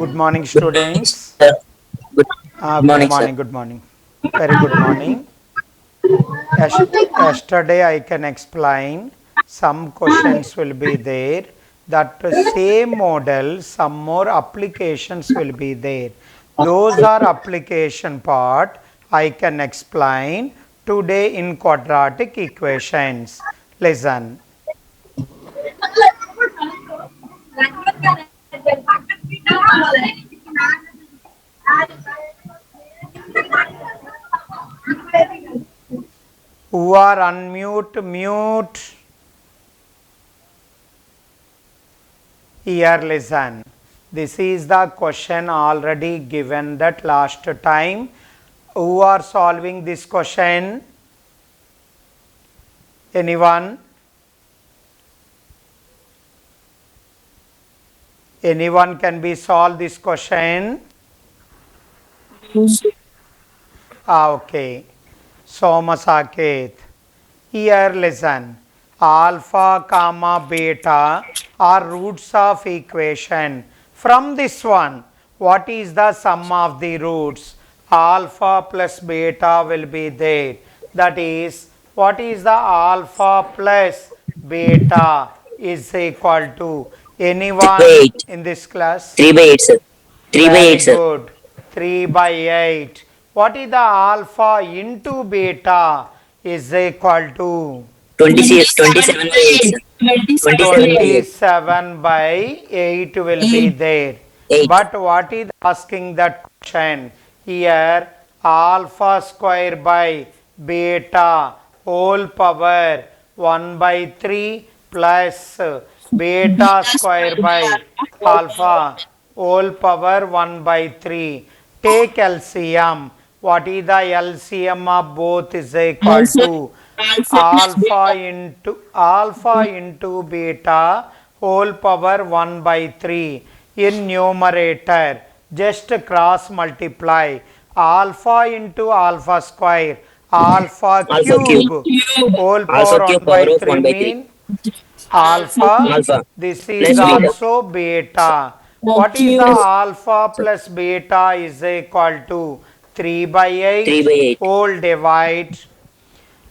Good morning, Good morning, students. sir. Good Good morning, sir. morning, good morning. Very good morning. Yesterday, I can explain some questions will be there. That same model, some more applications will be there. Those are application part. I can explain today in quadratic equations. Listen. Who are unmute? Mute. Here listen. This is the question already given that last time. Who are solving this question? Anyone? Anyone can be solve this question? Okay. Somasaket. Here listen. Alpha comma beta are roots of equation. From this one, what is the sum of the roots? Alpha plus beta will be there. That is, what is the alpha plus beta is equal to? 3 by Anyone 8. in this class? 3 by 8, sir. 3 by Very 8, sir. good. 3 by 8. What is the alpha into beta is equal to? 27 by 8, sir. 27 by 8. 27 by 8 will be there. 8. But what is asking that question? Here alpha square by beta whole power 1 by 3 plus beta square by alpha whole power 1 by 3. Take LCM. What is the LCM of both is equal to alpha into beta whole power 1 by 3 in numerator. Just cross multiply alpha into alpha square alpha Alpha cube. cube whole power Alpha 1 cube by power of 3 1 by 3. mean alpha. Alpha This is plus beta. also beta. What is the alpha plus beta is equal to 3 by 3 8 by 8. whole divide.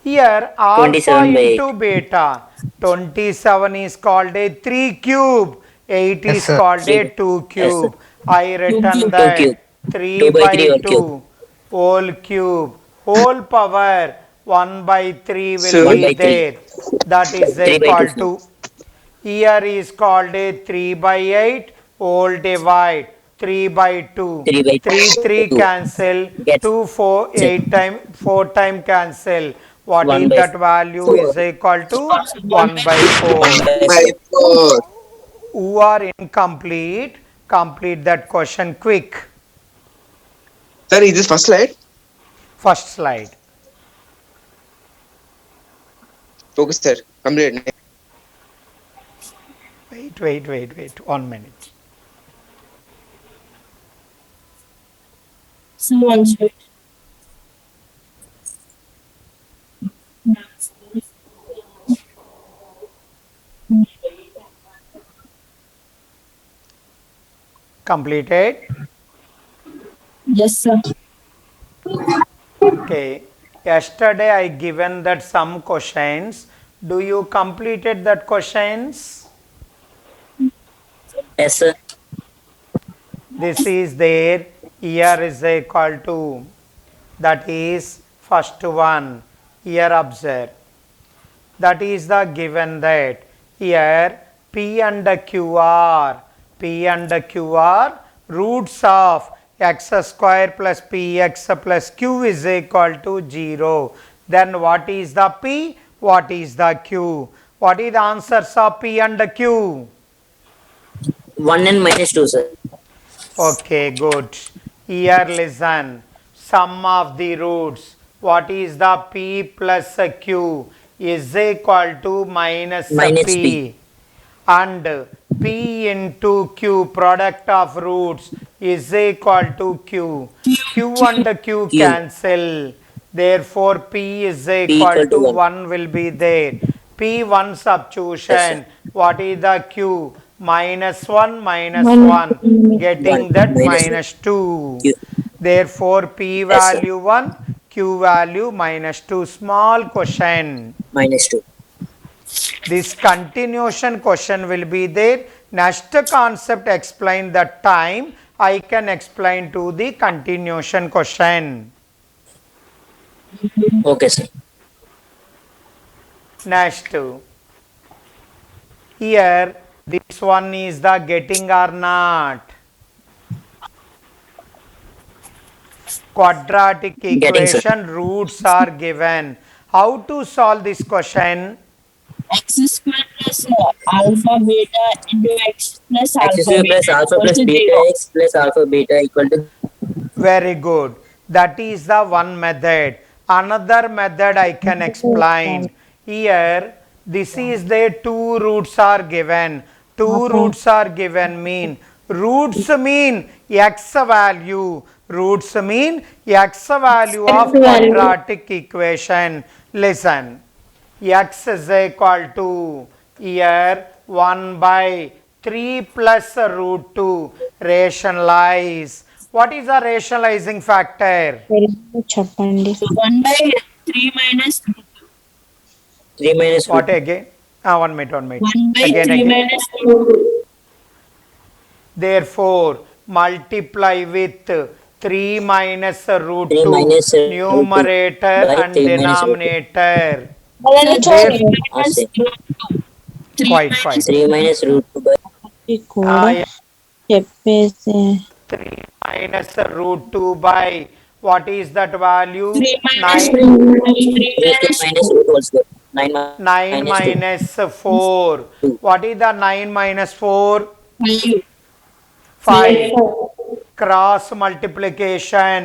Here alpha 27 by 8. into beta 27 is called a 3 cube, 8 Yes, is sir. called a 3. 2 Yes, sir. cube. I written 2 that cube. 3 2 by by 3 or 2 cube. whole cube whole power 1 by 3 will So, 1 be by 3. there. That is 3 by 2, equal sir. to, here is called a 3 by 8 whole divide 3 by 2. 3 by 3 3 2. cancel, Get 2 4 sir. 8 time 4 time cancel. What 1 is by that value 4. is equal to 1 by 1 4. by 4. my God. Who are incomplete? Complete that question quick. Sir, is this first slide? First slide. Focus, sir. Complete. Wait 1 minute. Completed. Yes, sir. Okay. Yesterday I given that some questions. Do you completed that questions? Yes, sir. This is there. Here is equal to. That is first one. Here observe. That is the given that here P and Q are roots of x square plus px plus q is equal to 0. Then what is the P? What is the Q? What is the answers of P and Q? 1 and minus 2, sir. Okay, good. Here listen. Sum of the roots. What is the P plus Q is equal to minus Minus P. P. And P into Q product of roots is equal to Q. Q and Q Q. cancel. Therefore P is P equal equal to to 1. 1 will be there. P1 Yes, sir. substitution. What is the Q? minus 1 minus One. 1 getting One. that Minus minus 2. Q. Therefore P Yes, sir. value 1, Q value minus 2. Small question. Minus 2. This continuation question will be there. Next concept explain the time. I can explain to the continuation question. Okay, sir. Next, here this one is the getting or not. Quadratic Getting, sir. equation roots are given. How to solve this question? X square plus alpha beta into x plus X alpha square plus beta alpha equals plus to beta 0. x plus alpha beta equal to. Very good. That is the one method. Another method I can explain. Here, this is the two roots are given. Two roots are given mean. Roots mean x value. Roots mean x value of quadratic equation. Listen. X is equal to here 1 by 3 plus root 2 rationalize. What is the rationalizing factor? చెప్పండి. 1 by 3 minus 3 minus root. What again? 1 minute, 1 minute. 1 by Again, 3 again. minus 2. Therefore, multiply with 3 minus root 3 2 minus root 2 numerator by and 3 minus root 2. denominator. అలానే There, Say. quite, quite. 3 minus root 2 by కూడా Yeah. చెప్పేసి 3 minus root 2 by what is that value? 3 minus 9, 3 minus root whole square. 9 9 minus 2. minus 4. What is the 9 minus 4? 5. 5. Cross multiplication.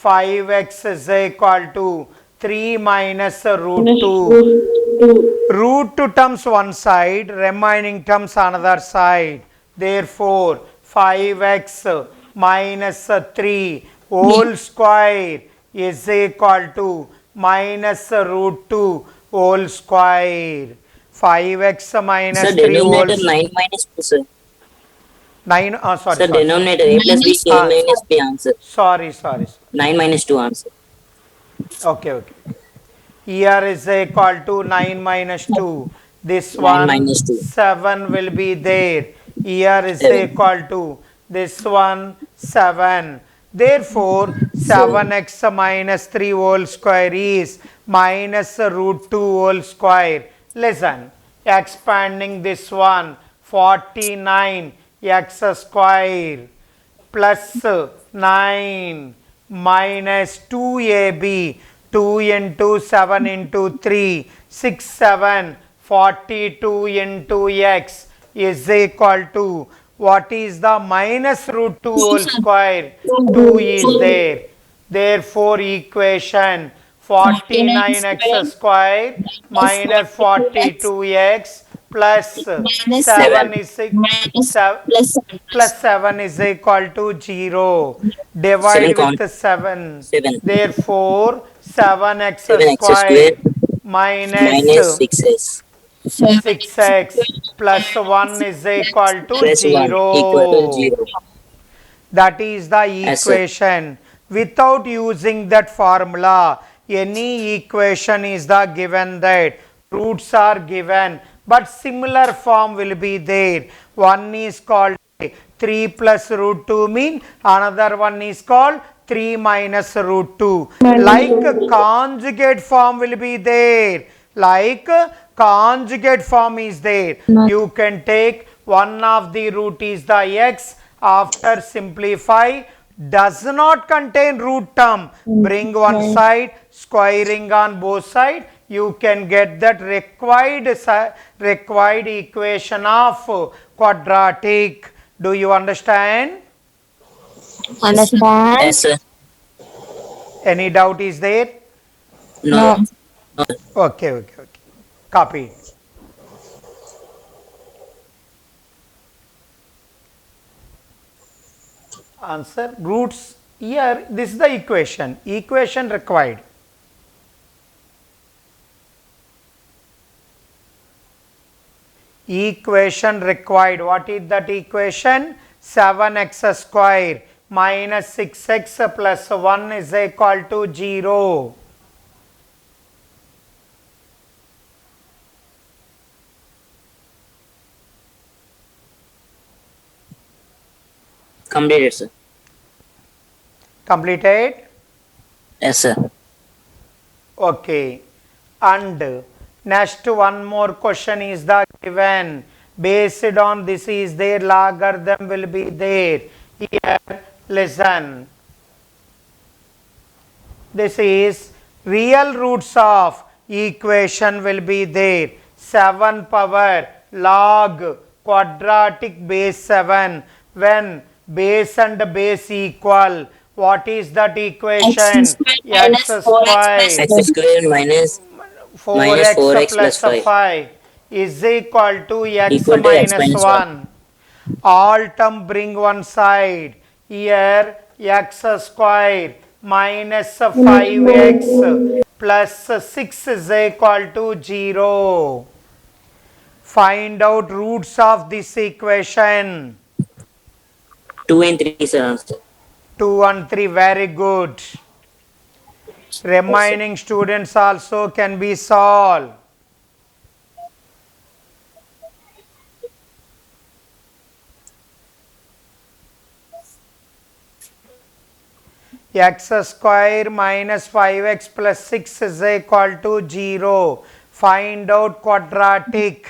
5x is equal to 3 minus root 2. Root 2 terms one side, remaining terms another side. Therefore, 5x minus 3 whole square is equal to minus root 2 whole square. 5x minus Sir, 3 whole denominator 9 minus 2, sir. 9. Oh, sorry, Sir, sorry, denominator a plus b, a Ah. minus b answer. sorry, sorry. 9 minus 2 answer. Okay, okay. Here is equal to 9 minus 2. This 9 one minus 2. 7 will be there. Here is 7. equal to this one 7. Therefore, 7x minus 3 whole square is minus root 2 whole square. Listen, expanding this one 49 x square plus 9 minus 2ab 2 into 7 into 3 6 7 42 into x is equal to what is the minus root 2 whole square? 2 is there. Therefore, equation 49x square minus 42x plus 7 is plus 7 is equal to 0. Divide 7 with 7. 7. Therefore, 7x 7x square square minus minus 6s 6x plus 1 is equal to plus 1 equal to 0. 0. That is the Yes, sir. equation. Without using that formula, any equation is the given that roots are given, but similar form will be there. One is called 3 plus root 2 mean, another one is called 3 minus root 2. Like conjugate form will be there. Like conjugate form is there. You can take one of the root is the x. After simplify, does not contain root term. Bring one side, squaring on both side. You can get that required equation of quadratic. Do you understand? Understand? Yes, sir. Any doubt is there? No. No. Okay, okay, okay. Copy it. Answer roots. Here, this is the equation. Equation required. Equation required. What is that equation? 7x square minus 6x plus 1 is equal to 0. Completed, sir. Completed? Yes, sir. Okay. And next one more question is the given. Based on this is there, logarithm will be there. Here, listen. This is real roots of equation will be there. 7 power log quadratic base 7 when base and base equal. What is that equation? X squared minus 4x plus X square minus 4x plus 5 5 is equal to x equal to x minus minus 1. All term bring one side. Here x square minus 5x plus 6 is equal to 0. Find out roots of this equation. 2 and 3, sir. Answer. 2 and 3, very good. Remaining students also can be solved. X square minus 5x plus 6 is equal to 0. Find out quadratic.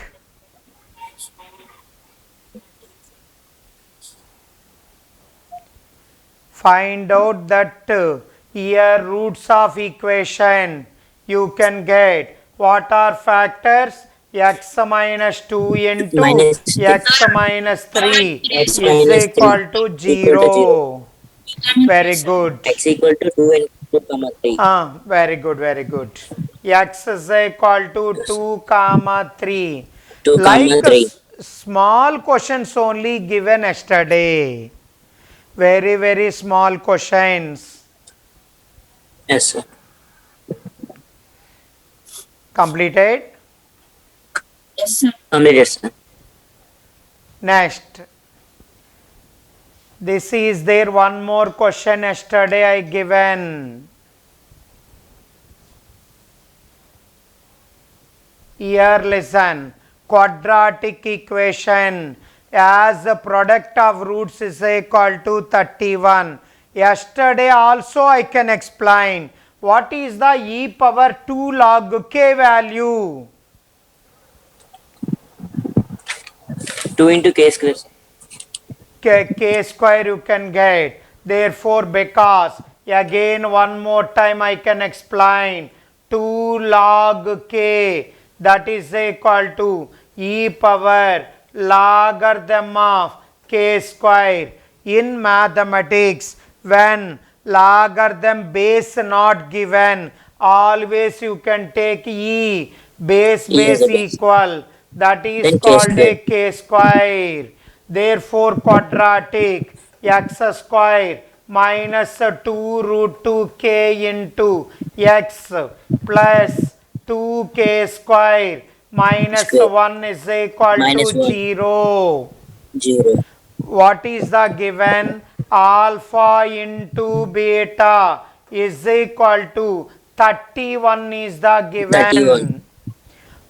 Find out that here roots of equation you can get. What are factors? X minus 2 into Minus x minus 3 X is minus 3 equal to equal to 0. Very good. X equal to 2 and 2 comma 3. Very good, very good. X is equal to 2 comma 3. 2 Like comma 3. small questions only given yesterday. Very, very small questions. Yes, sir. Completed? Yes, sir. Completed, sir. Next. This is there one more question yesterday I given. Here listen. Quadratic equation as the product of roots is equal to 31. Yesterday also I can explain what is the e power 2 log k value. 2 into k square. K square you can get. Therefore, because again one more time I can explain 2 log k that is equal to e power logarithm of k square. In mathematics, when logarithm base not given, always you can take e base E as base a base. equal. That is Then k called a square. k square. Therefore, quadratic x square minus 2 root 2k into x plus 2k square minus Square. 1 is equal Minus to 1. 0. 0. What is the given? Alpha into beta is equal to 31 is the given. 31.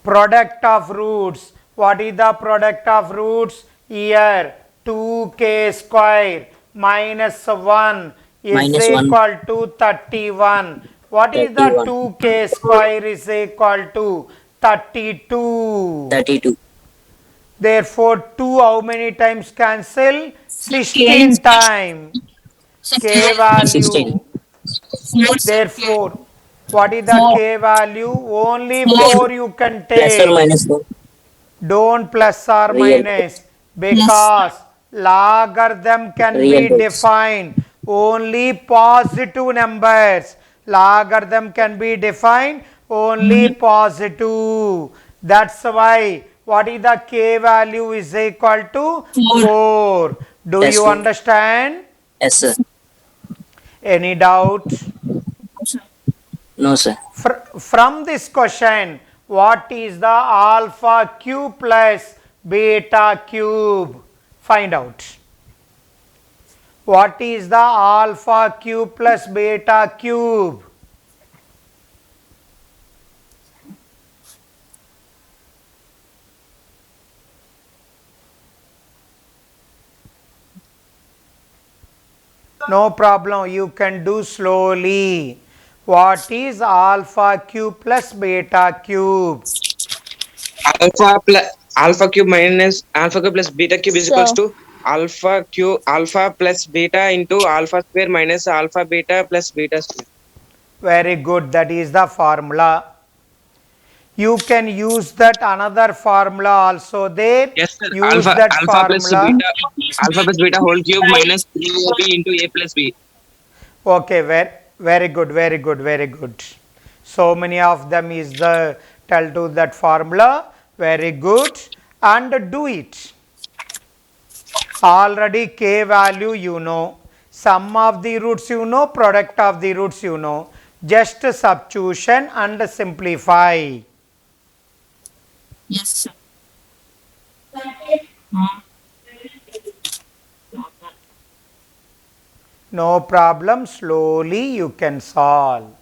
Product of roots. What is the product of roots? Here 2k square minus 1 is Minus 1. equal to 31. What is the 31. 2k square is equal to 32. 32. Therefore 2 how many times cancel? 16 times. K value. 16. Therefore, what is the k value? Only 4 you can Plus or take. minus 4. Don't plus or Real minus because logarithm can Real be roots. defined only positive numbers. Logarithm can be defined only positive. That's why what is the k value is equal to 4. Do Yes, you sir. understand? Yes, sir. Any doubt? No, sir. From this question, what is the alpha q plus beta cube. Find out. What is the alpha cube plus beta cube? No problem, you can do slowly. What is alpha cube plus beta cube? Alpha cube minus alpha cube plus beta cube is equals to alpha plus beta into alpha square minus alpha beta plus beta square. Very good, that is the formula. You can use that another formula also there. Yes, sir. Use that formula. Alpha plus beta whole cube minus 3ab into a plus b. Okay, very good, very good, very good. So many of them is the tell to that formula. Very good, and do it. Already k value you know, sum of the roots you know, product of the roots you know. Just substitution and simplify. Yes, sir. No problem, slowly you can solve.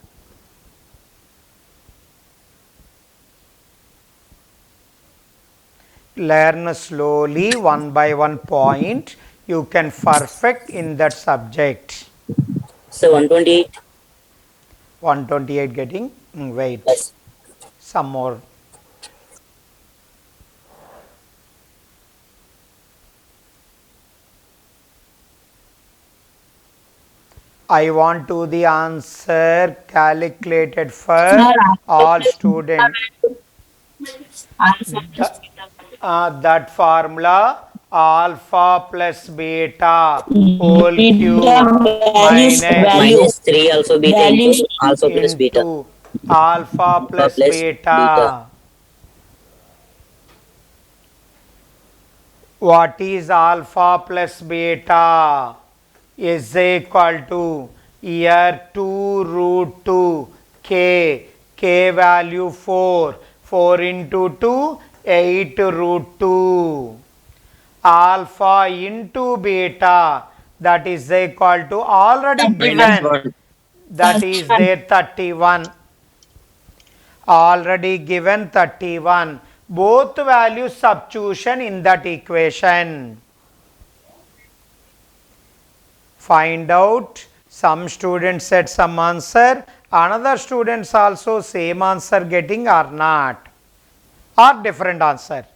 Learn slowly, one by one point. You can perfect in that subject. So 128 128 getting? Wait, plus some more. I want to the answer calculated for Sir, all students. alpha plus beta. That formula alpha plus beta whole cube Values, minus minus 3 also beta values into alpha plus beta. into alpha plus plus beta. beta. What is alpha plus beta? Is equal to here 2 root 2 k value 4 into 2 8 root 2 alpha into beta, that is equal to already given, that is there 31, already given 31, both values substitution in that equation. Find out. Some students said some answer, another students also same answer getting or not, or different answer.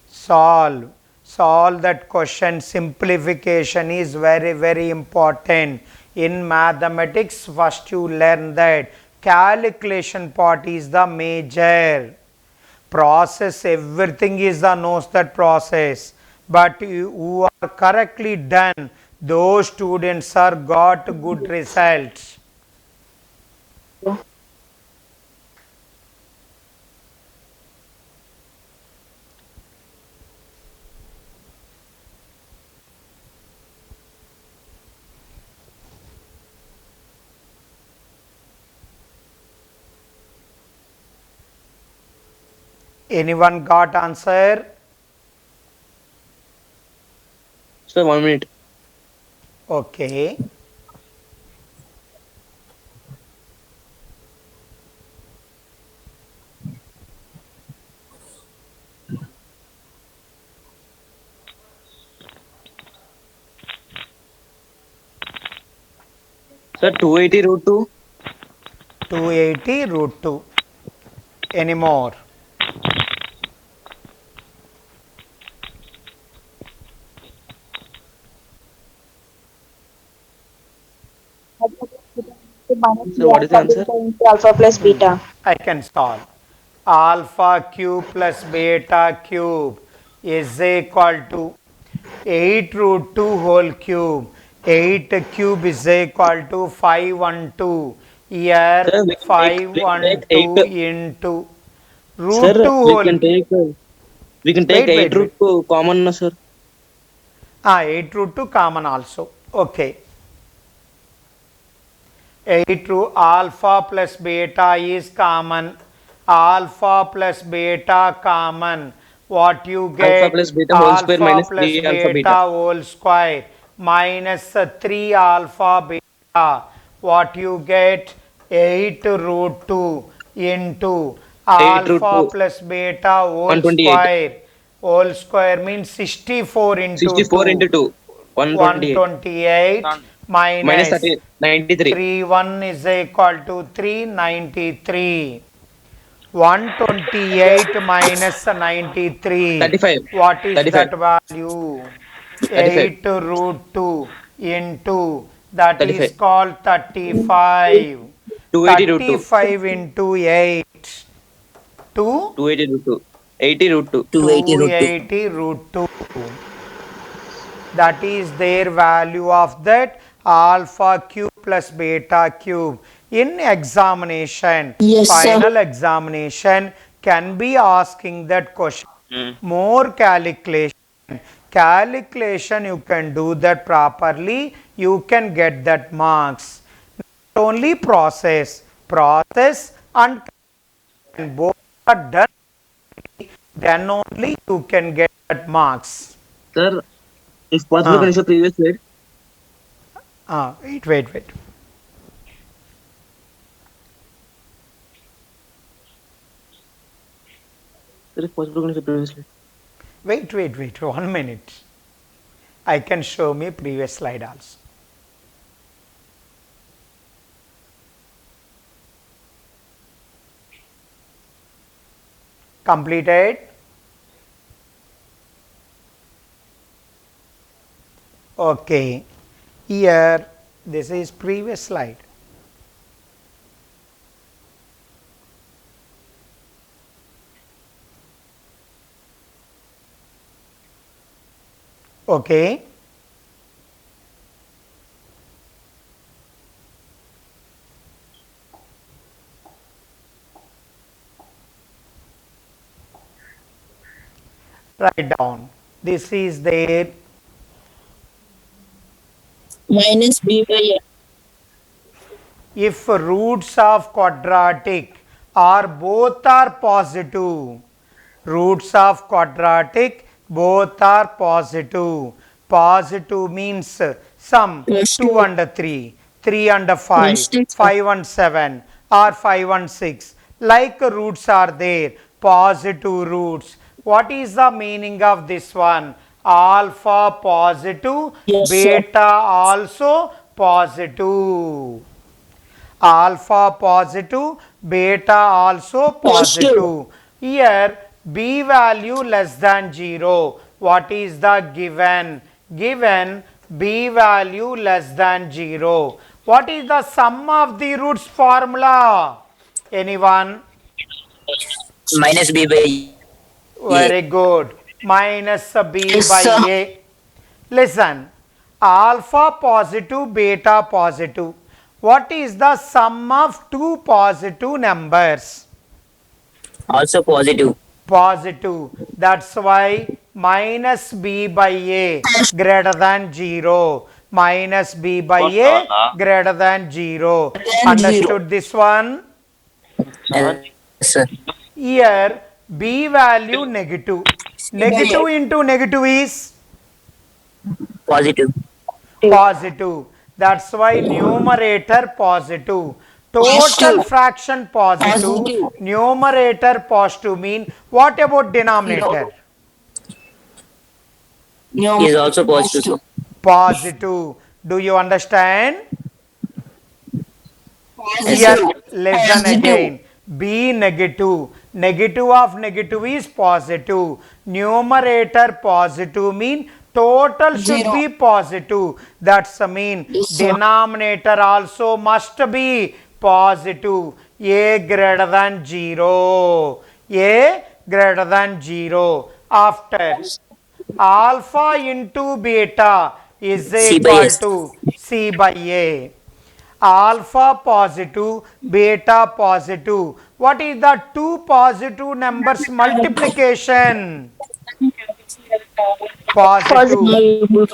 Solve that question. Simplification is very important. In mathematics, first you learn that calculation part is the major process. Everything is the knows that process, but who are correctly done, those students are got good results. Anyone got answer? Sir, 1 minute. Okay. Sir, 280 root 2. 280 root 2. Any more? So what is the answer? Alpha plus beta. I can solve. Alpha cube plus beta cube is equal to 8 root 2 whole cube. 8 cube is equal to 512. Here Sir, we can take 512 into root Sir, 2 whole. we can take Wait, 8 root 2 common, no, sir. 8 root 2 common also. Okay. 8 root alpha plus beta is common. Alpha plus beta common. What you get? Alpha plus beta whole square Alpha minus plus 3 alpha beta beta. whole square minus 3 alpha beta. What you get? 8 root 2 into 8 root alpha 2, plus beta whole 128. square. Whole square means 64 into 64 into 2. 2, 128. 128 Minus minus 30, 93. 3 1 is equal to 393. 128 minus 93. 35. What is 35. that value? 35. 8 root 2 into that is 35. called 35. 280 root 2. 35 into 8 to 280 root 2. 80 root 2. 280 root 2. 280 root 2. That is their value of that alpha cube plus beta cube. In examination, Yes, sir. final examination can be asking that question. More calculation you can do that properly, you can get that marks. Not only process and both are done, then only you can get that marks. Sir, if possible, can you show previous slide? Wait. Sir, if possible, can you show previous slide? Wait, 1 minute. I can show me previous slide also. Completed? Okay. Here, this is previous slide. Okay. Write down. This is their minus b by a. if roots of quadratic are both are positive. Roots of quadratic both are positive. Positive means sum Plus 2 two. and 3, 3 and 5, Plus six. 5 and 7 or 5 and 6. Like roots are there, positive roots. What is the meaning of this one? Alpha positive, Yes, sir. beta also positive. Alpha positive, beta also positive. Positive. Here b value less than 0. What is the given? Given b value less than 0. What is the sum of the roots formula? Anyone? Minus b by Very good. Minus b Yes, by sir. a. Listen, alpha positive, beta positive. What is the sum of two positive numbers? also positive. Positive. That's why minus b by a greater than 0. Minus b by a greater than 0. Understood this one? Yes, sir. Here b value negative. Negative into negative is Positive. positive. That's why numerator positive. Total Positive. fraction positive. Positive. Numerator positive mean what about denominator? No. Is also positive. Positive. Do you understand? Positive. Here, listen Positive. again. B negative. Negative of negative is positive. Numerator positive mean total should Zero. be positive. That's mean Yes, sir. denominator also must be positive. A greater than 0. A greater than 0. After alpha into beta is C by equal S. to C by A. Alpha positive, beta positive. What is the two positive numbers multiplication? Positive.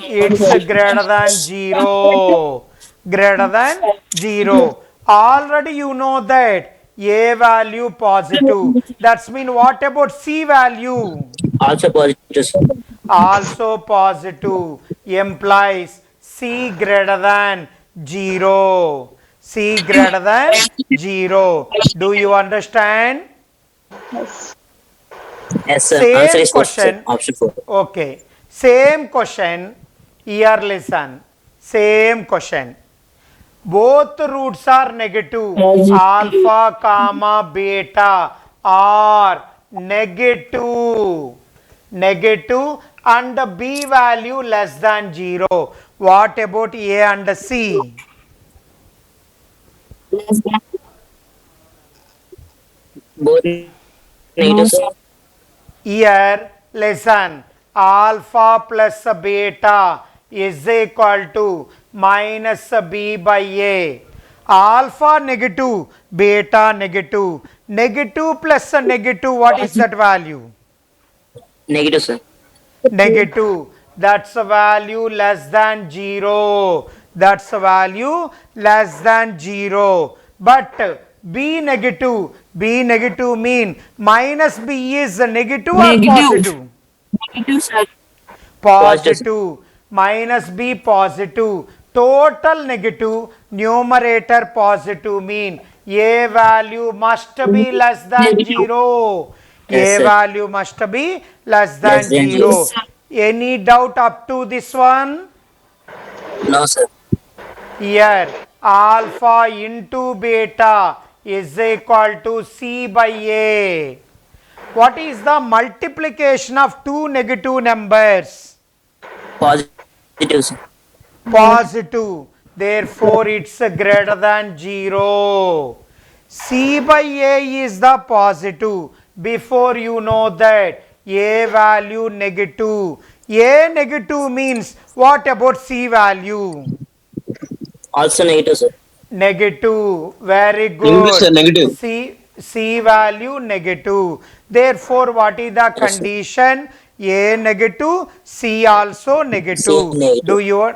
It's greater than 0. Greater than 0. Already you know that A value positive. That's mean what about C value? Also positive, sir. Also positive implies C greater than 0. C greater than 0. Do you understand? Yes. Yes, sir. Answer Same is first, sir. question. Option 4. Okay. Same question. Here listen. Same question. Both roots are negative. Alpha comma beta are negative. Negative and B value less than 0. What about A and C? Less than. Both No, negative, sir. sir. Here listen, alpha plus beta is equal to minus B by A. Alpha negative, beta negative. Negative plus a negative, what is that value? Negative, sir. Negative. That's a value less than 0. That's a value less than 0. But B negative mean minus B is a negative or Negative. positive? Negative, sir. Positive, sir. Positive. Minus B positive. Total negative, numerator positive mean A value must be less than Negative. 0. Yes, A sir. value must be less Less than than 0. 0. Yes, sir. Any doubt up to this one? No, sir. Here alpha into beta is equal to C by A. What is the multiplication of two negative numbers? Positive, sir. Positive. Therefore, it's greater than 0. C by A is the positive. Before you know that A value negative. A negative means what about C value? Also negative, sir. Negative. Very English, good. sir, negative. C value negative. Therefore, what is the Yes, sir. condition? A negative, C also Same negative. negative.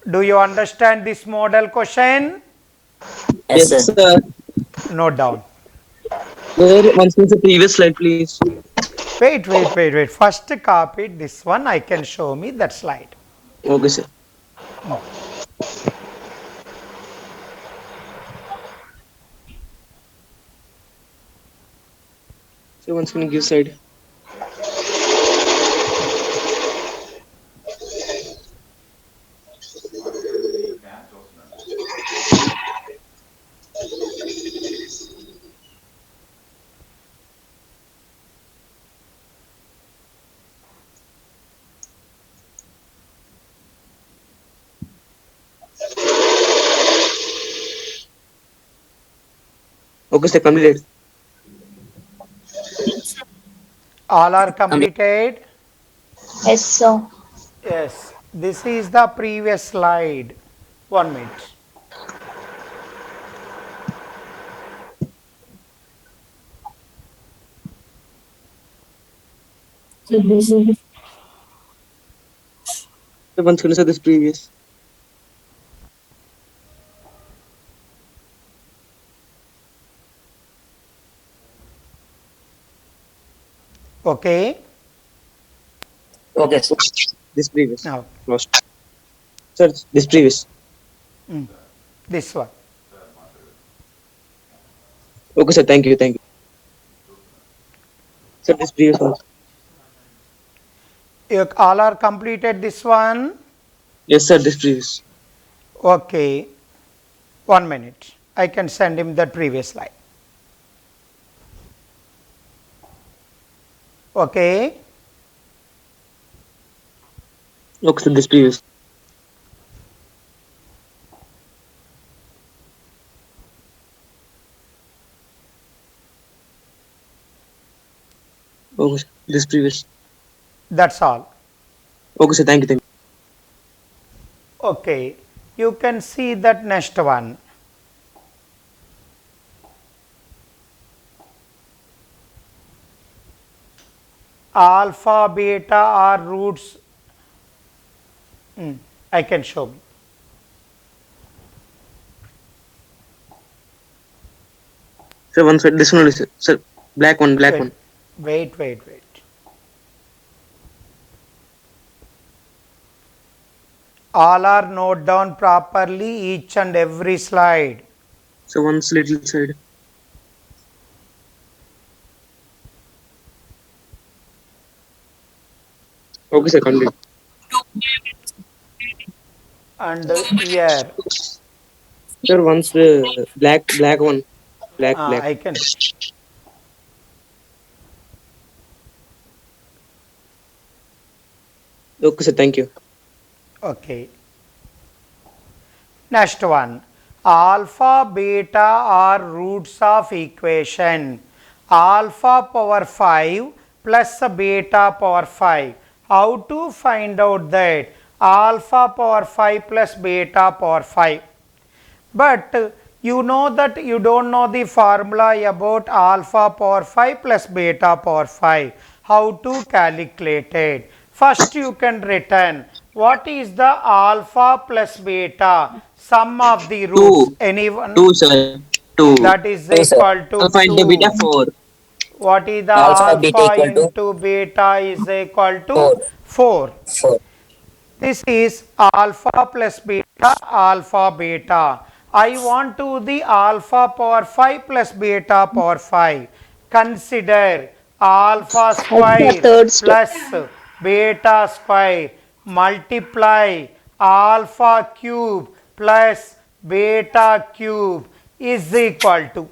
Do you understand this model question? Yes, Yes, sir. sir. Note down. Once the previous slide, please. Wait. First copy this one. I can show me that slide. Okay, sir. So once can you give slide? Okay, sir, completed. All are completed? Yes, sir. Yes. This is the previous slide. 1 minute. So this is So once can you say this previous? Okay. Okay, sir. This previous. Now Lost. Sir, this previous. this one. Okay, sir. Thank you. Thank you. Sir, this previous one. You all are completed this one? Yes, sir. This previous. Okay. 1 minute. I can send him that previous slide. Okay. Okay, sir. This previous. Okay, sir. This previous. That's all. Okay, sir. Thank you. Thank you. Okay. You can see that next one. alpha, beta are roots. I can show me. Sir, one side. This one is sir. Black one. Black one. Wait. All are note down properly, each and every slide. So one's little side. Okay, sir. Complete. And here, Sir, one's black one. Black. I can. Okay, sir. Thank you. Okay. Next one. Alpha, beta are roots of equation. Alpha power 5 plus beta power 5. How to find out that? Alpha power 5 plus beta power 5. But you know that you don't know the formula about alpha power 5 plus beta power 5. How to calculate it? First you can return what is the alpha plus beta sum of the roots. Anyone? 2, sir. 2. That is 2, sir. equal to Alpha into 2. beta 4. What is the Alpha, beta alpha equal to into beta is equal to 4. 4. 4. This is alpha plus beta, alpha beta. I want to the alpha power 5 plus beta power 5. Consider alpha square third step. plus beta square multiply alpha cube plus beta cube is equal to.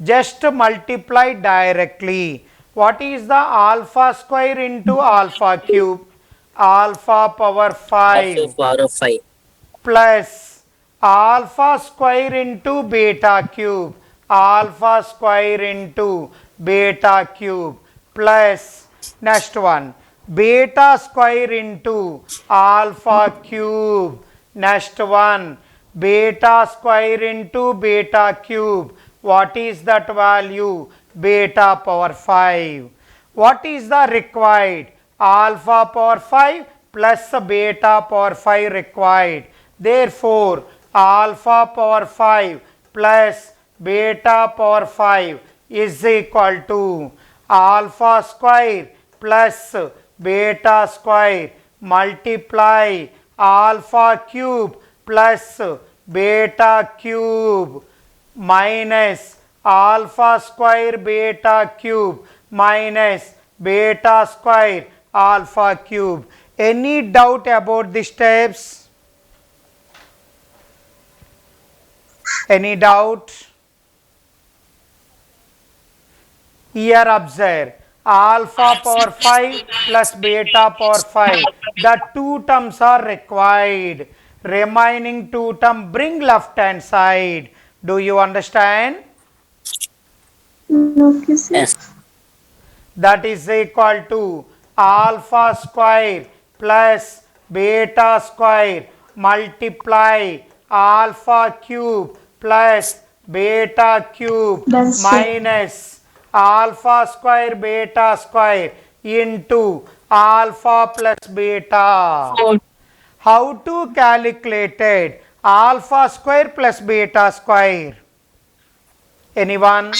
Just multiply directly. What is the alpha square into alpha cube? Alpha power 5 Alpha power of 5. plus alpha square into beta cube, alpha square into beta cube plus next one beta square into alpha cube, next one beta square into beta cube. What is that value? Beta power 5. What is the required? Alpha power 5 plus beta power 5 required. Therefore, alpha power 5 plus beta power 5 is equal to alpha square plus beta square multiply alpha cube plus beta cube minus alpha square beta cube minus beta square alpha cube. Any doubt about the steps? Any doubt? Here observe alpha power 5 plus beta power 5. The two terms are required. Remaining two term bring left hand side. Do you understand? Okay, sir. Yes. That is equal to alpha square plus beta square multiply alpha cube plus beta cube Done, sir. minus alpha square beta square into alpha plus beta. 4. How to calculate it? Alpha square plus beta square. Anyone?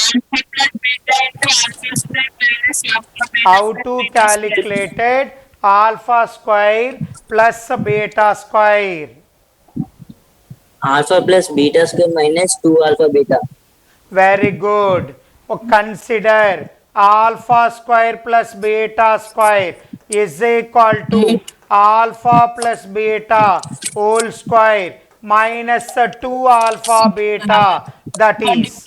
How to calculate it? Alpha square plus beta square. Alpha plus beta square minus 2 alpha beta. Very good. Consider alpha square plus beta square is equal to alpha plus beta whole square minus 2 alpha beta. That is,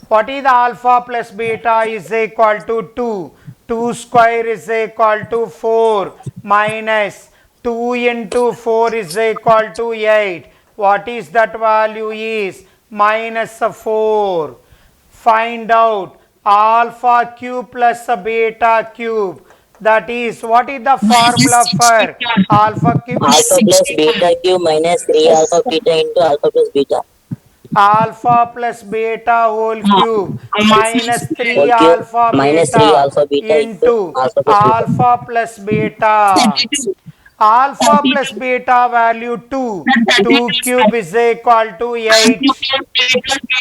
what is the alpha plus beta is equal to 2. 2 square is equal to 4 minus 2 into 4 is equal to 8. What is that value is? Minus 4. Find out alpha cube plus beta cube. That is, what is the formula for alpha cube? Alpha plus beta cube minus 3 alpha beta into alpha plus beta. alpha plus beta whole cube minus 3 Whole cube alpha minus 3 beta alpha beta into into alpha plus beta. alpha plus beta. 32. Alpha plus beta value 2. 2 cube is equal to 8.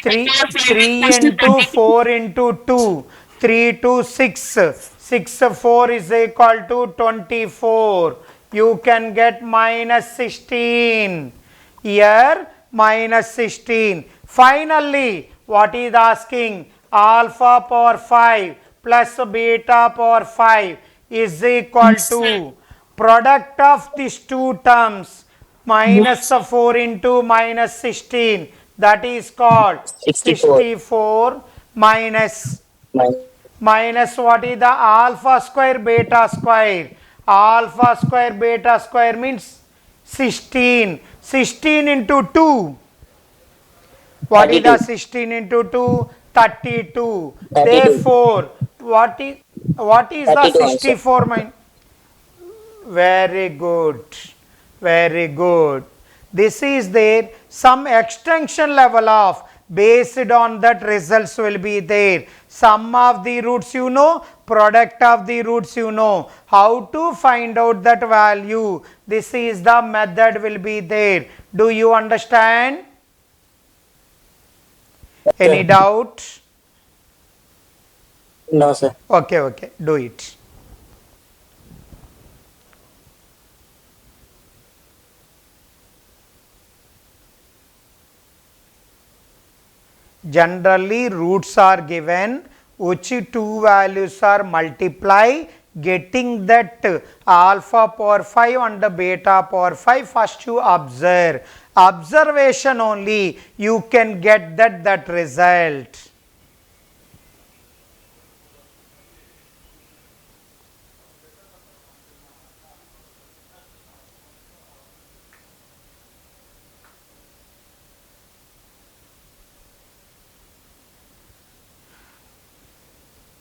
3 into 4 into 2. 3 to 6. 6 4 is equal to 24. You can get minus 16. Here minus 16. Finally, what is asking? Alpha power 5 plus beta power 5 is equal to product of these two terms minus 4 into minus 16, that is called 64. 64 minus Minus what is the alpha square beta square. Alpha square beta square means 16. 16 into 2. What is the 32. 16 into 2? 32. 32. Therefore, what is the 32 answer. 64 minus? Very good. Very good. This is there. Some extension level of based on that results will be there. Sum of the roots you know, product of the roots you know. How to find out that value? This is the method will be there. Do you understand? Any doubt? No, sir. Okay, okay. Do it. Generally, roots are given which two values are multiply, getting that alpha power 5 and beta power 5. First you observe. Observation only you can get that result.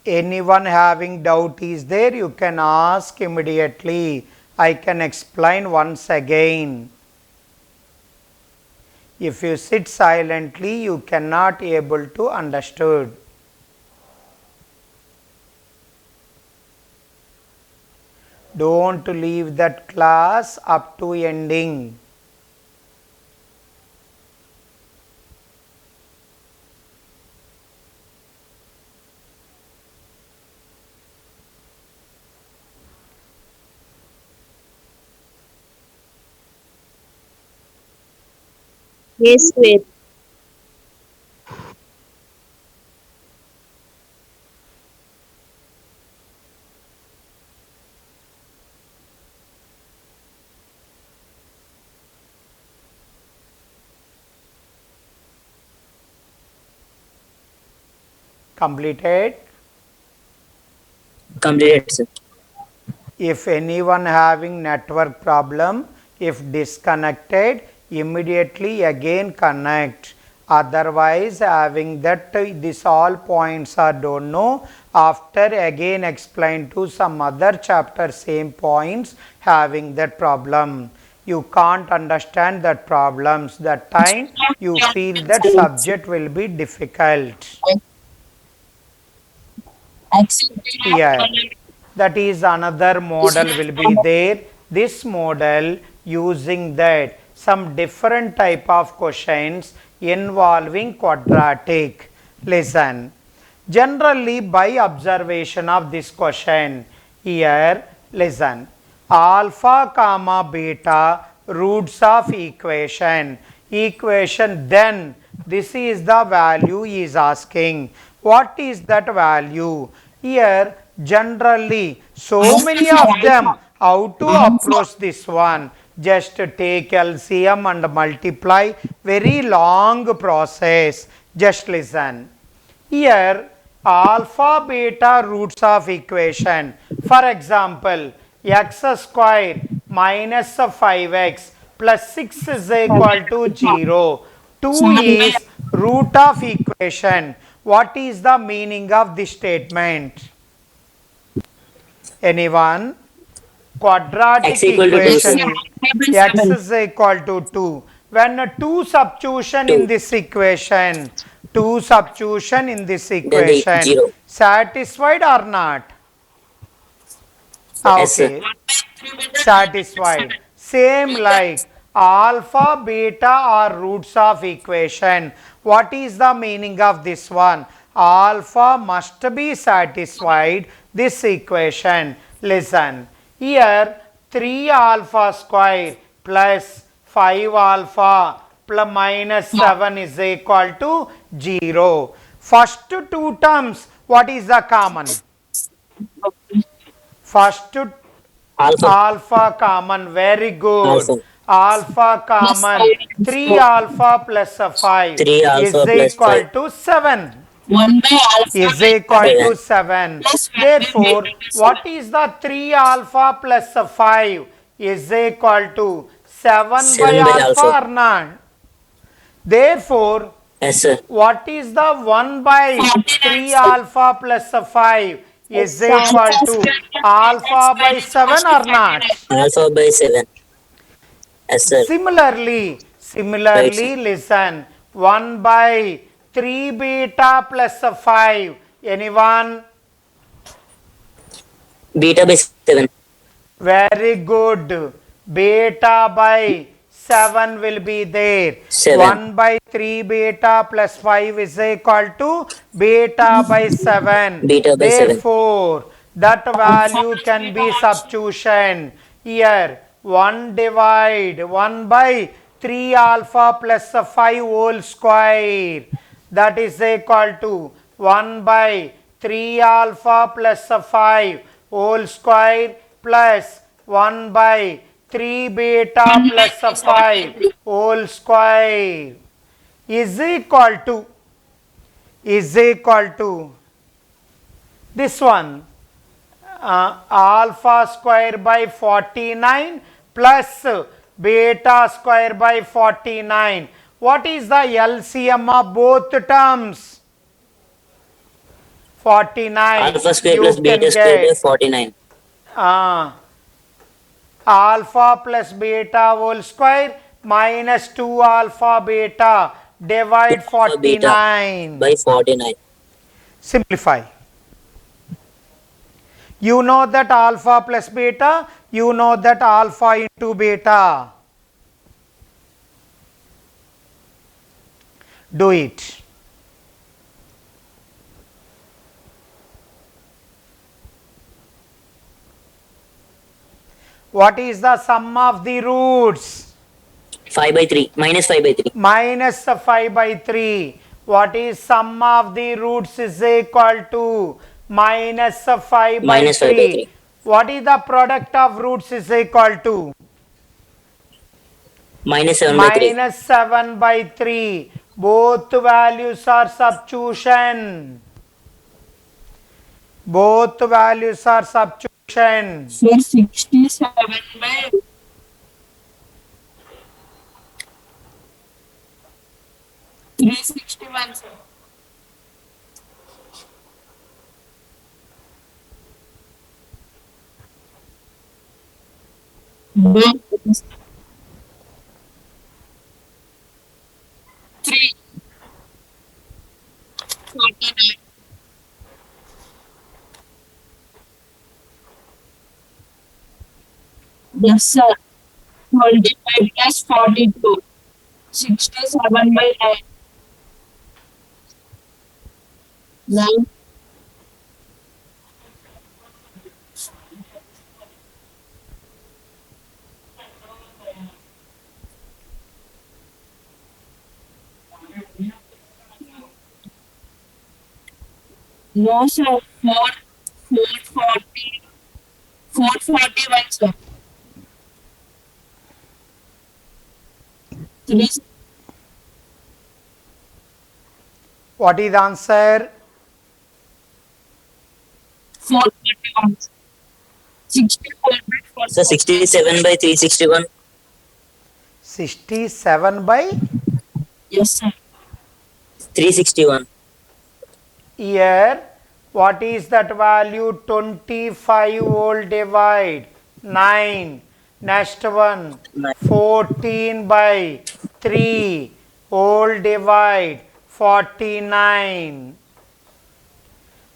Anyone having doubt is there, you can ask immediately. I can explain once again. If you sit silently, you cannot able to understood. Don't leave that class up to ending. Yes, square. Completed. Completed, sir. If anyone having network problem, if disconnected, immediately again connect. Otherwise, having that this all points are don't know, after again explain to some other chapter same points having that problem. You can't understand that problems. That time you feel that subject will be difficult. Here, that is another model will be there. This model using that some different type of questions involving quadratic. Listen, generally by observation of this question, here listen, alpha comma beta roots of equation, then this is the value he is asking. What is that value? Here generally so many of them, how to approach this one? Just take LCM and multiply, very long process. Just listen. Here alpha beta roots of equation, for example x square minus 5x plus 6 is equal to 0. 2 is root of equation. What is the meaning of this statement? Anyone? Quadratic X equal to 2, equation sir. is x is equal to 2. When two substitution in this equation, Then the zero. satisfied or not? Yes, sir. Okay, satisfied. Same like alpha, beta are roots of equation. What is the meaning of this one? Alpha must be satisfied this equation. Listen, here 3 alpha square plus 5 alpha plus minus 7 is equal to 0. First two terms, what is the common? First Alpha. alpha common, very good. Alpha. Alpha common, 3 alpha plus 5 3 is alpha plus equal 5. to 7. 1 by alpha Is by equal to 7. 7. plus 1 by Therefore, beta by what 7. is the 3 alpha plus 5 is equal to 7 by 7 by alpha alpha. or not? Therefore, Yes, sir. what is the 1 by 3 alpha plus 5 is equal to alpha by 7 or not? Alpha by 7. Yes, sir. Similarly, Right, sir. listen, 1 by 3 beta plus 5. Anyone? Beta by 7. Very good. Beta by 7 will be there. 7. 1 by 3 beta plus 5 is equal to beta by 7. Beta by 7. Therefore, that value can be substitution. Here, 1 divide 1 by 3 alpha plus 5 whole square. That is equal to 1 by 3 alpha plus 5 whole square plus 1 by 3 beta plus 5 whole square is equal to this one, alpha square by 49 plus beta square by 49. What is the LCM of both terms? 49. Alpha square You plus can beta square by get 49. alpha plus beta whole square minus 2 alpha beta divide Alpha beta 49. by 49. Simplify. You know that alpha plus beta, you know that alpha into beta. Do it. What is the sum of the roots? 5 by 3. Minus 5 by 3. Minus 5 by 3. What is sum of the roots is equal to minus 5 by Minus 5 by 3. 3. What is the product of roots is equal to? Minus 7 by 3. Minus 7 by 3. Both values are substitution. Both values are substitution. So 67 by 361, sir. But 349. Yes, sir. 25 plus 42. 67 by 9. 9. No, sir. 440. 441, sir. 3. What is the answer? 441. 64 by So 67 by 361. 67 by Yes, sir. 361. here. What is that value? 25 will divide 9. Next one, 14 by 3 whole divide 49.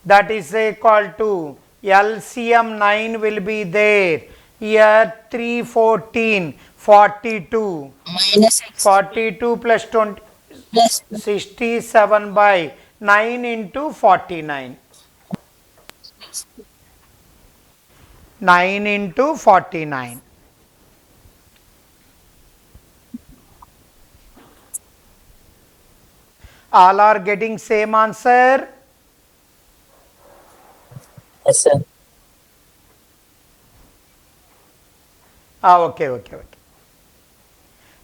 That is equal to LCM 9 will be there. Here 3, 14, 42. minus x 42 plus 20, plus 67 by 9 into 49. 9 into 49. All are getting same answer. Yes, sir. Okay.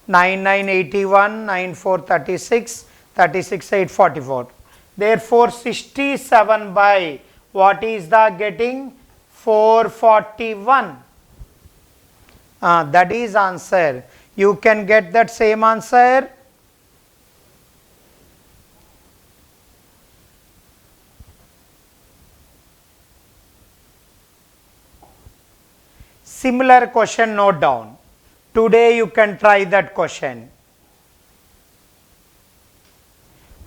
9981, 9436, 36844. Therefore, 67 by what is the getting? 441. That is answer. You can get that same answer. Similar question, note down. Today you can try that question.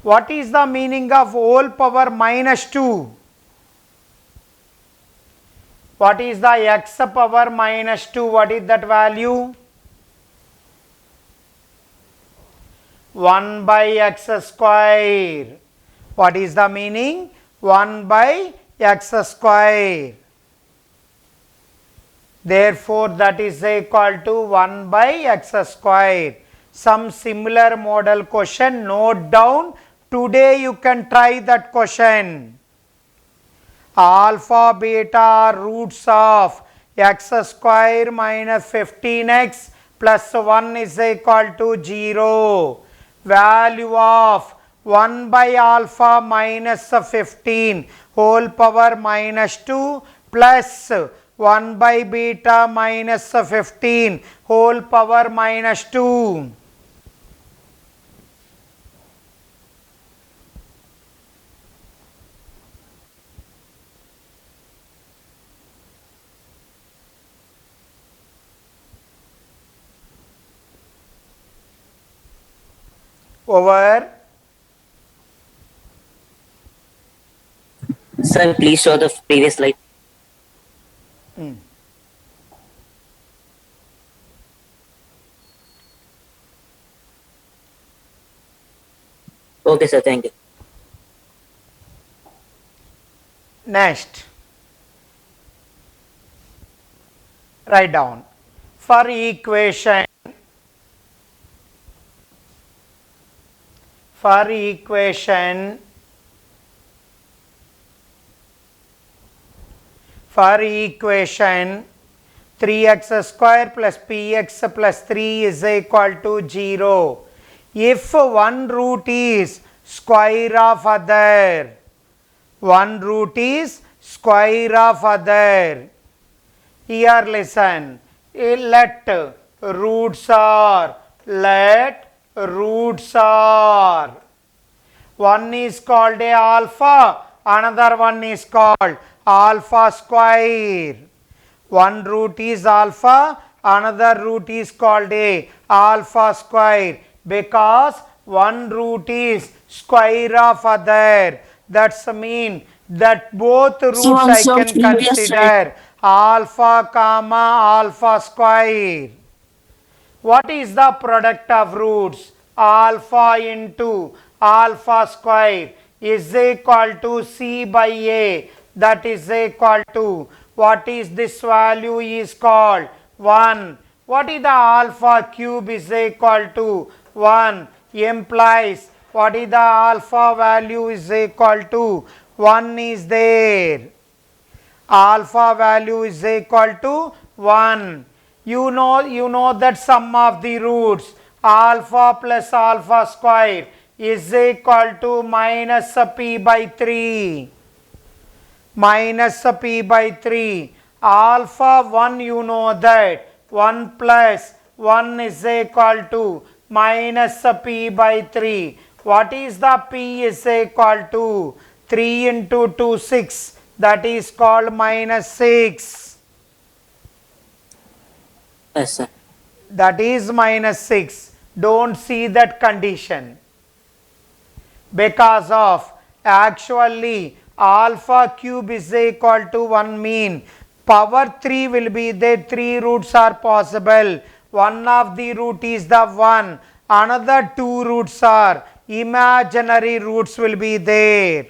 What is the meaning of whole power minus 2? What is the x power minus 2? What is that value? 1 by x square. What is the meaning? 1 by x square. Therefore, that is equal to 1 by x square. Some similar model question, note down. Today you can try that question. Alpha, beta are roots of x square minus 15x plus 1 is equal to 0. Value of 1 by alpha minus 15 whole power minus 2 plus 1 by beta minus 15 whole power minus 2. Over. Sir, please show the previous slide. Okay, sir. Thank you. Next, write down for equation for equation 3x square plus px plus 3 is equal to 0. If one root is square of other, one root is square of other. Here listen, let roots are, one is called a alpha, another one is called alpha square. One root is alpha, another root is called a alpha square, because one root is square of other. That's mean that both roots I so can previous consider alpha comma alpha square. What is the product of roots? Alpha into alpha square is equal to c by a. That is equal to, what is this value is called 1. What is the alpha cube is equal to 1, implies what is the alpha value is equal to 1 is there. Alpha value is equal to 1. You know that sum of the roots alpha plus alpha square is equal to minus p by 3. Minus p by 3. Alpha 1, you know that 1 plus 1 is equal to minus p by 3. What is the p is equal to? 3 into 2, 6. That is called minus 6. Yes, sir. That is minus 6. Don't see that condition, because of actually alpha cube is equal to 1 mean power 3 will be there, 3 roots are possible, one of the root is the 1, another 2 roots are imaginary roots will be there.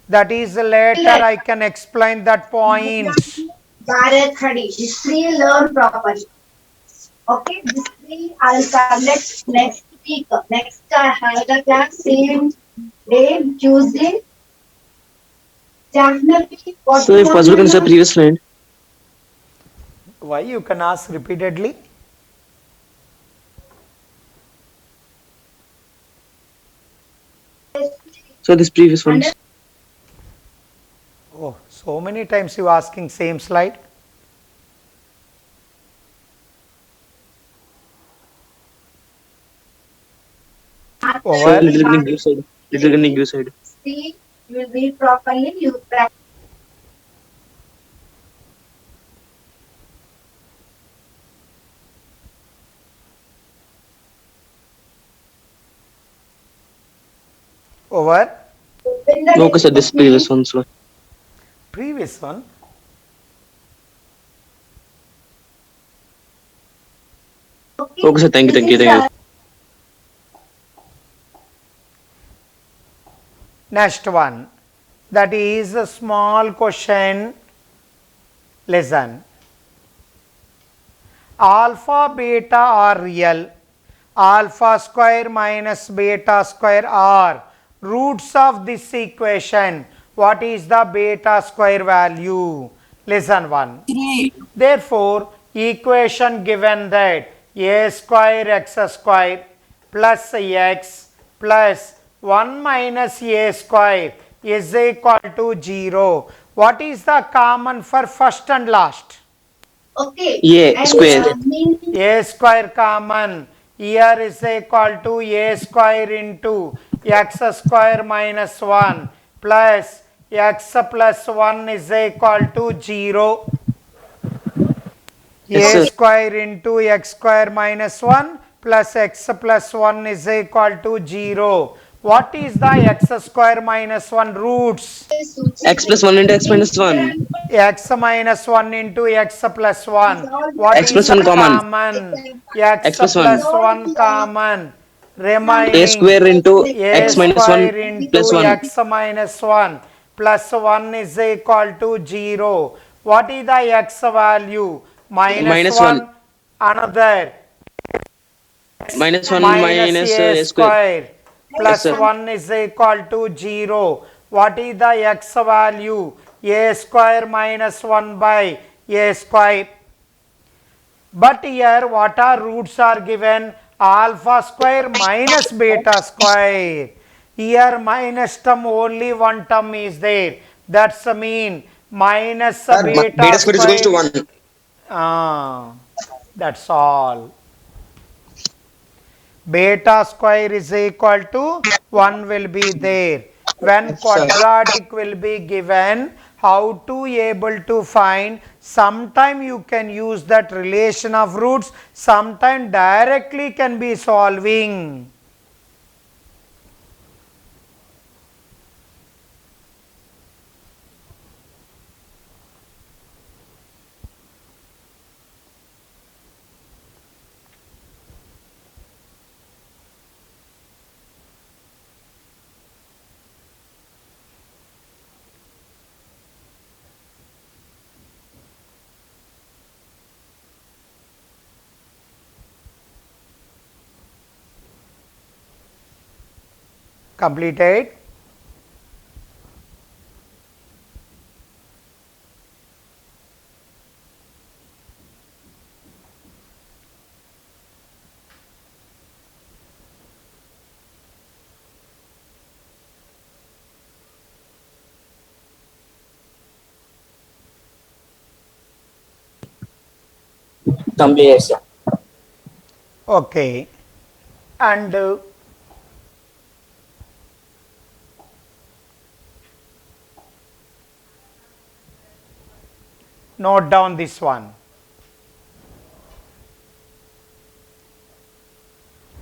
That is later I can explain that point. Bharat Khadi. This three learn properly. Okay, this three I'll collect next week. Next I have the class same day, Tuesday. Definitely. So if possible, can say previous slide. Why, you can ask repeatedly? So this previous one. Oh, so many times you asking same slide. So Over. little bit give side. Little bit give side. See, you will read properly. You practice. Over. Okay, sir. This previous one. So Previous one. okay, sir. Thank you. Thank you. Thank you. Next one. That is a small question. Listen. Alpha, beta are real. Alpha square minus beta square are roots of this equation. What is the beta square value? Listen one. 3. Therefore, equation given that a square x square plus x plus 1 minus a square is equal to 0. What is the common for first and last? Okay. Yeah, And, square. A square common. Here is equal to a square into x square minus 1 plus x plus 1 is equal to 0. Yes, A sir. square into x square minus 1 plus x plus 1 is equal to 0. What is the x square minus 1 roots? X plus 1 into x minus 1. X minus 1 into x plus 1. What X is plus the 1 common. common? X X plus 1. plus 1 common. A Remaining square into a x minus 1 square plus into 1. x minus 1 plus 1 is equal to 0. What is the x value? Minus Minus 1. 1. Another Minus 1 minus minus a a square. square Yes, plus sir. 1 is equal to 0. What is the x value? A square minus 1 by a square. But here what are roots are given? Alpha square minus beta square. Here minus term only one term is there. That's a mean minus beta Beta square is equals to square. 1. That's all. Beta square is equal to 1 will be there. When quadratic will be given, how to able to find? Sometime you can use that relation of roots, sometime directly can be solving. Completed. Complete. Okay. And note down this one.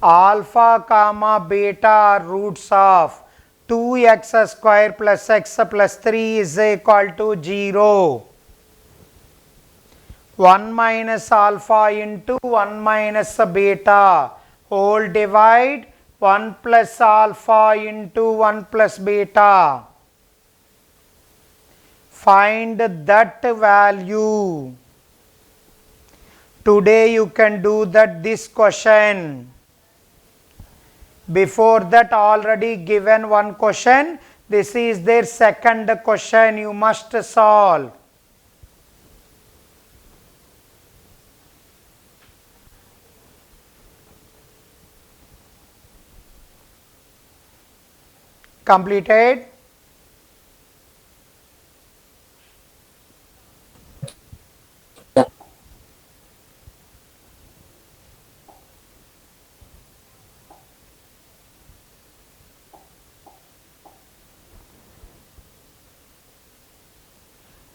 alpha comma beta are roots of 2x square plus x plus 3 is equal to 0. 1 minus alpha into 1 minus beta whole divide 1 plus alpha into 1 plus beta. Find that value. Today you can do this question. Before that already given one question. This is their second question you must solve. Completed?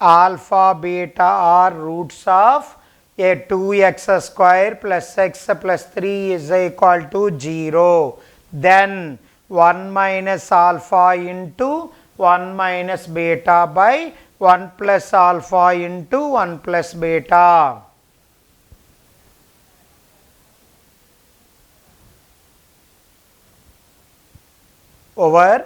Alpha beta are roots of a 2x square plus x plus 3 is equal to 0. Then 1 minus alpha into 1 minus beta by 1 plus alpha into 1 plus beta. Over.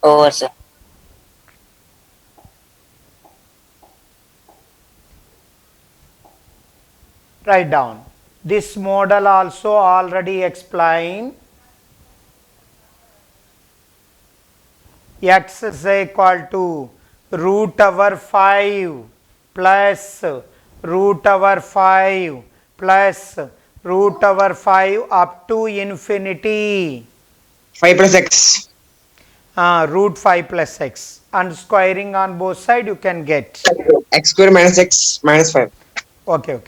Over, sir. Write down. This model also already explained. X is equal to root over 5 plus root over 5 plus root over 5 up to infinity. 5 plus x. Root 5 plus x. And squaring on both sides you can get. X square minus x minus 5. Okay.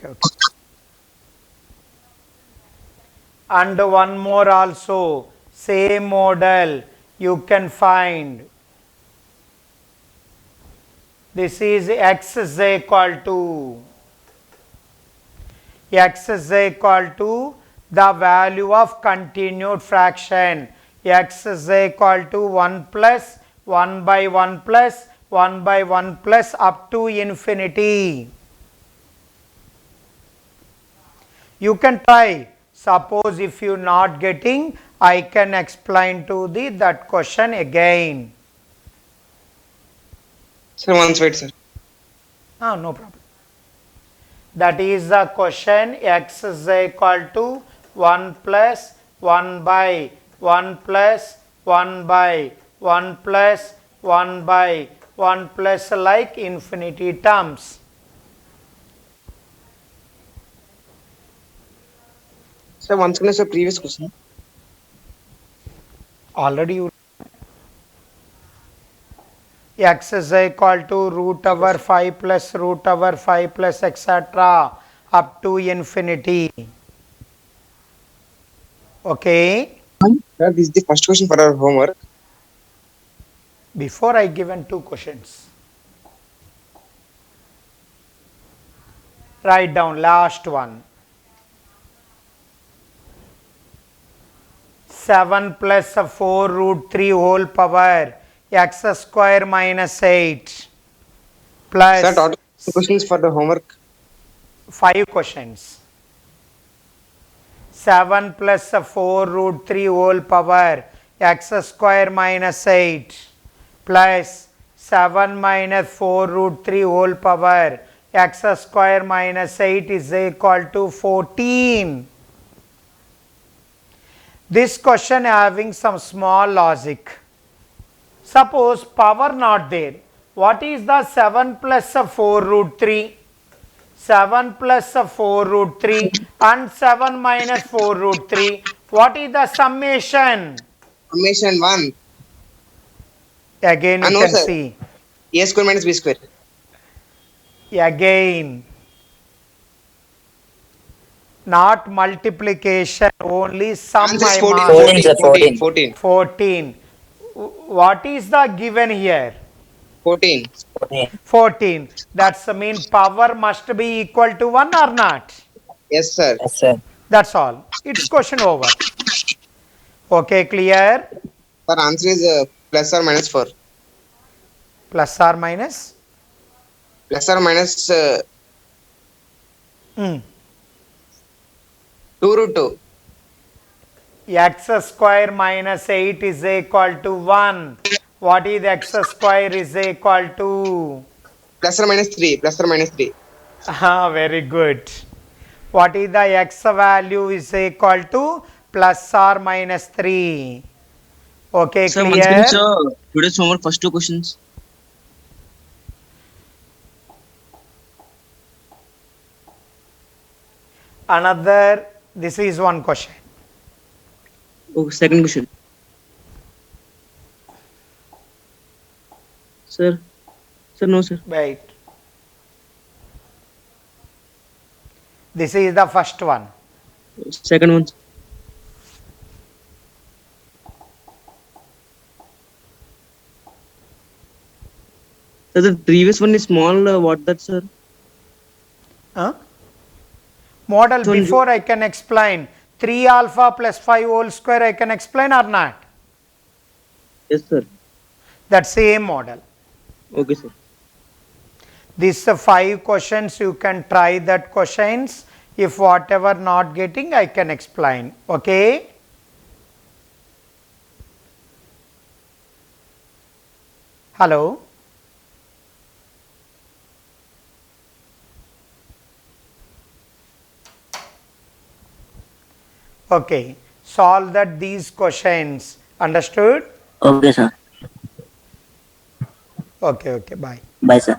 And one more also. Same model you can find. This is x is equal to the value of continued fraction. X is equal to 1 plus 1 by 1 plus 1 by 1 plus up to infinity. You can try. Suppose if you not getting, I can explain to that question again. Sir, once wait, sir. No problem. That is the question. X is equal to 1 plus 1 by 1 plus 1 by 1 plus 1 by 1 plus like infinity terms. Sir, once again, sir, previous question. Already you x is equal to root over 5 plus root over 5 plus etc. up to infinity. Okay. Sir, this is the first question for our homework. Before I given two questions. Write down last one. 7 plus 4 root 3 whole power x square minus 8 plus Sir, total questions for the homework. 5 questions. 7 plus 4 root 3 whole power x square minus 8 plus 7 minus 4 root 3 whole power x square minus 8 is equal to 14. This question having some small logic. Suppose power not there. What is the 7 plus 4 root 3? 7 plus 4 root 3 and 7 minus 4 root 3. What is the summation? Summation 1. Again you No, can sir. see. A square minus b square. Again. Not multiplication, only sum Answer is I 14, mark. 14, sir, 14. 14. 14. What is the given here? 14. 14. That's the mean power must be equal to 1 or not? Yes, sir. Yes, sir. That's all. It's question over. Okay, clear? Sir, answer is plus or minus 4. Plus or minus? Plus or minus Hmm. 2 root 2. X square minus 8 is equal to 1. What is x square is equal to? Plus or minus 3. Plus or minus 3. Ah, very good. What is the x value is equal to? Plus or minus 3. Okay, Sir, once clear? again, sir, today's homework, first 2 questions. Another, this is one question. Oh, second question. Sir, no, sir. Wait. This is the first one. Second one. Sir, the previous one is small. What that, sir? Huh? Model So- before I can explain. 3 alpha plus 5 whole square I can explain or not? Yes, sir. That same model. Okay, sir. These 5 questions you can try that questions. If whatever not getting I can explain. Okay. Hello. Okay. Solve that these questions. Understood? Okay, sir. Okay. Bye. Bye, sir.